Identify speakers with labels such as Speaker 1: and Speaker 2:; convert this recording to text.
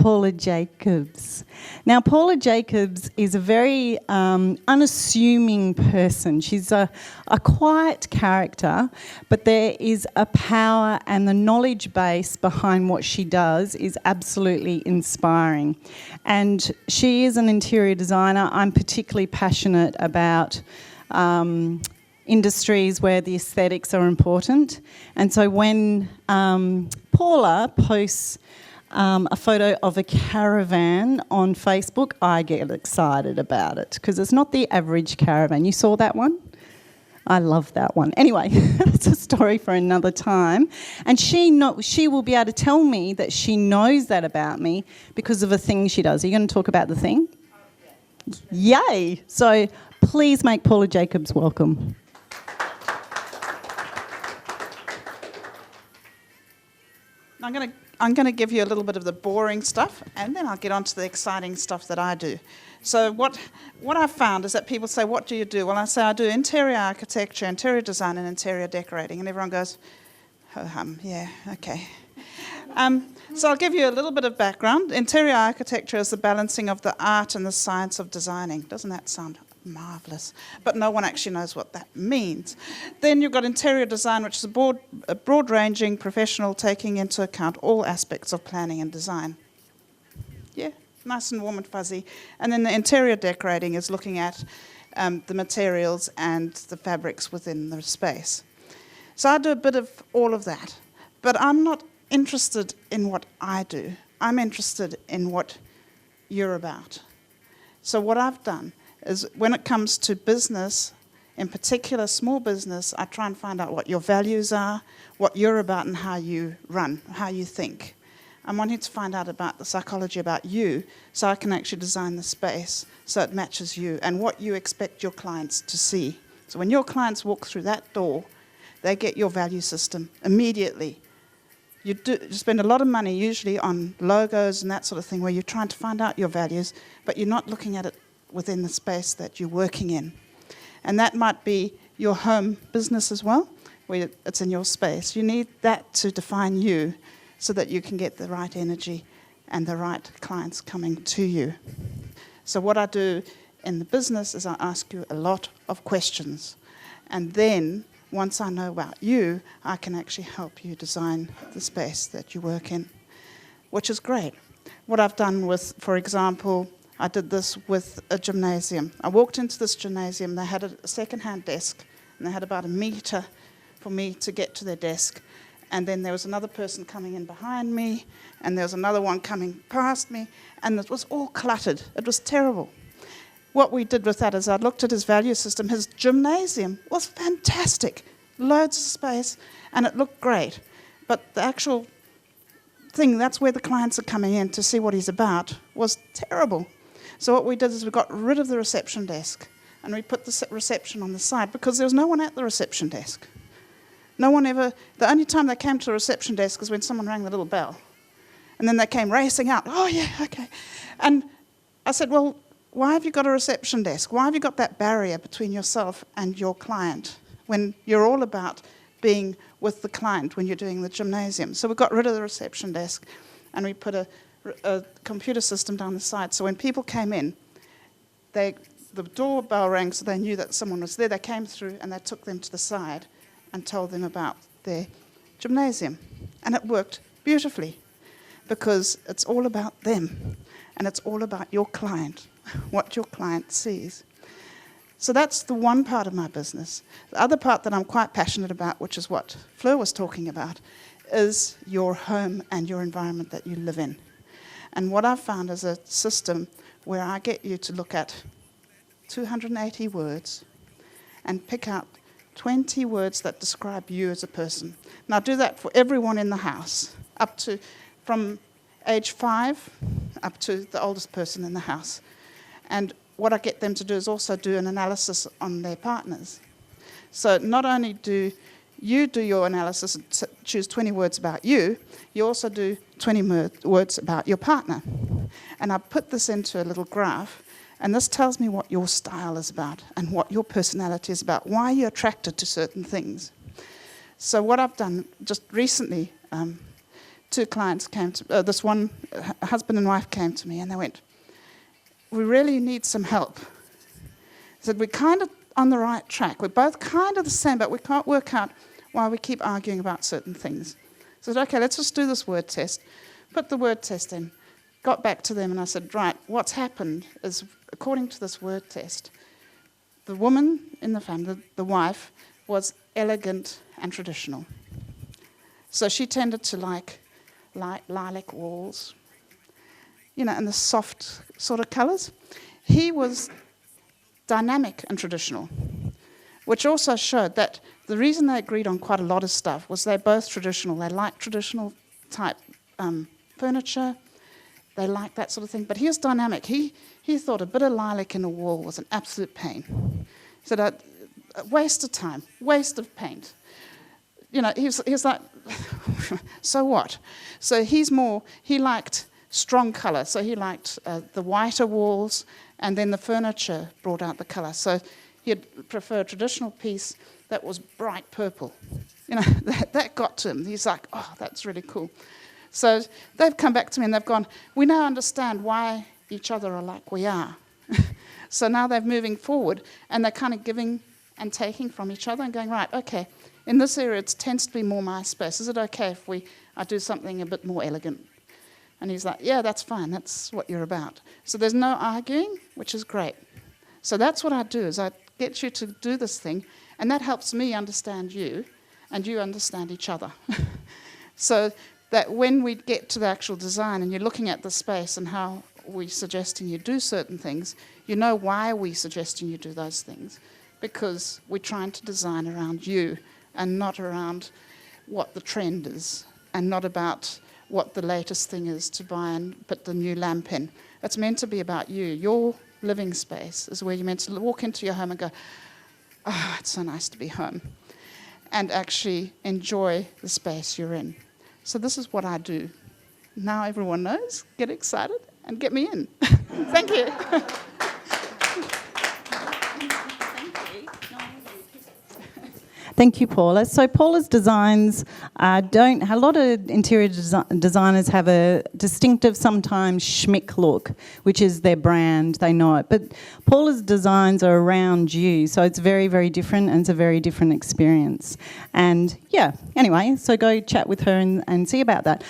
Speaker 1: Paula Jacobs. Now, Paula Jacobs is a very unassuming person. She's a quiet character, but there is a power, and the knowledge base behind what she does is absolutely inspiring. And she is an interior designer. I'm particularly passionate about industries where the aesthetics are important. And so when Paula posts a photo of a caravan on Facebook, I get excited about it because it's not the average caravan. You saw that one? I love that one. Anyway, that's a story for another time. And she will be able to tell me that she knows that about me because of a thing she does. Are you going to talk about the thing? Yay! So please make Paula Jacobs welcome.
Speaker 2: I'm going to give you a little bit of the boring stuff, and then I'll get on to the exciting stuff that I do. So what I've found is that people say, what do you do? Well, I say I do interior architecture, interior design, and interior decorating. And everyone goes, ho-hum, yeah, okay. So I'll give you a little bit of background. Interior architecture is the balancing of the art and the science of designing. Doesn't that sound marvellous? But no one actually knows what that means. Then you've got interior design, which is a broad-ranging professional taking into account all aspects of planning and design. Yeah, nice and warm and fuzzy. And then the interior decorating is looking at the materials and the fabrics within the space. So I do a bit of all of that. But I'm not interested in what I do. I'm interested in what you're about. So what I've done is when it comes to business, in particular small business, I try and find out what your values are, what you're about and how you run, how you think. I'm wanting to find out about the psychology about you so I can actually design the space so it matches you and what you expect your clients to see. So when your clients walk through that door, they get your value system immediately. You spend a lot of money usually on logos and that sort of thing where you're trying to find out your values, but you're not looking at it within the space that you're working in. And that might be your home business as well, where it's in your space. You need that to define you so that you can get the right energy and the right clients coming to you. So what I do in the business is I ask you a lot of questions. And then, once I know about you, I can actually help you design the space that you work in, which is great. What I've done with, for example, I did this with a gymnasium. I walked into this gymnasium, they had a second-hand desk, and they had about a metre for me to get to their desk. And then there was another person coming in behind me, and there was another one coming past me, and it was all cluttered. It was terrible. What we did with that is I looked at his value system. His gymnasium was fantastic, loads of space, and it looked great. But the actual thing, that's where the clients are coming in to see what he's about, was terrible. So what we did is we got rid of the reception desk, and we put the reception on the side because there was no one at the reception desk. No one ever, the only time they came to the reception desk is when someone rang the little bell. And then they came racing out, oh yeah, okay. And I said, well, why have you got a reception desk? Why have you got that barrier between yourself and your client when you're all about being with the client when you're doing the gymnasium? So we got rid of the reception desk and we put a computer system down the side. So when people came in, the doorbell rang so they knew that someone was there. They came through and they took them to the side and told them about their gymnasium. And it worked beautifully because it's all about them and it's all about your client, what your client sees. So that's the one part of my business. The other part that I'm quite passionate about, which is what Fleur was talking about, is your home and your environment that you live in. And what I've found is a system where I get you to look at 280 words and pick out 20 words that describe you as a person. And I do that for everyone in the house, up to from age 5 up to the oldest person in the house. And what I get them to do is also do an analysis on their partners. So not only do you do your analysis and choose 20 words about you, you also do 20 words about your partner. And I put this into a little graph, and this tells me what your style is about and what your personality is about, why you're attracted to certain things. So what I've done just recently, two clients came to, this one husband and wife came to me and they went, we really need some help. I said, we're kind of on the right track. We're both kind of the same, but we can't work out why we keep arguing about certain things. So I said, okay, let's just do this word test. Put the word test in. Got back to them and I said, right, what's happened is, according to this word test, the woman in the family, the wife, was elegant and traditional. So she tended to like lilac walls, and the soft sort of colours. He was dynamic and traditional, which also showed that the reason they agreed on quite a lot of stuff was they're both traditional. They like traditional type furniture. They like that sort of thing. But he was dynamic. He thought a bit of lilac in a wall was an absolute pain. He said, a waste of time, waste of paint. He was like, so what? So he liked strong colour. So he liked the whiter walls, and then the furniture brought out the colour. So he'd prefer a traditional piece that was bright purple. That got to him. He's like, oh, that's really cool. So they've come back to me and they've gone, we now understand why each other are like we are. So now they're moving forward and they're kind of giving and taking from each other and going, right, okay, in this area it tends to be more my space. Is it okay if I do something a bit more elegant? And he's like, yeah, that's fine. That's what you're about. So there's no arguing, which is great. So that's what I do, is I get you to do this thing, and that helps me understand you, and you understand each other. So that when we get to the actual design and you're looking at the space and how we're suggesting you do certain things, you know why we're suggesting you do those things. Because we're trying to design around you and not around what the trend is, and not about what the latest thing is to buy and put the new lamp in. It's meant to be about you. Your living space is where you're meant to walk into your home and go, oh, it's so nice to be home, and actually enjoy the space you're in. So this is what I do. Now everyone knows. Get excited and get me in. Thank you.
Speaker 1: Thank you, Paula. So Paula's designs a lot of interior designers have a distinctive, sometimes schmick look, which is their brand, they know it. But Paula's designs are around you, so it's very, very different, and it's a very different experience. And yeah, anyway, so go chat with her and see about that.